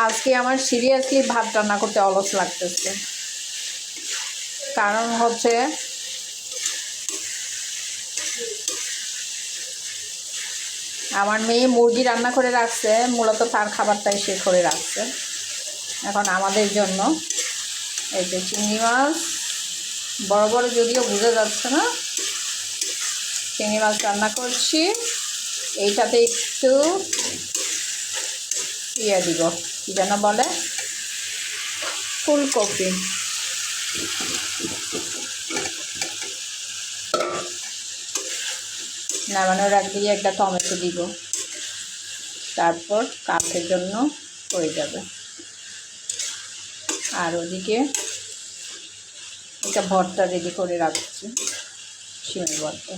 আজকে আমার সিরিয়াসলি ভাত রান্না করতে অলস লাগতেছে, কারণ হচ্ছে আমার মেয়ে মুরগি রান্না করে রাখছে, মূলত তার খাবারটাই সে করে রাখছে। এখন আমাদের জন্য এই যে চিংড়ি মাছ, বড় বড় যদিও বোঝা যাচ্ছে না, চিংড়ি মাছ রান্না করছি। এইটাতে একটু দিব, কী যেন বলে, ফুলকপি। নামানোর আগ দিয়ে একটা টমেটো দিব, তারপর কাঠের জন্য হয়ে যাবে। আর ওদিকে একটা ভর্তা রেডি করে রাখছি, শিমের ভর্তা।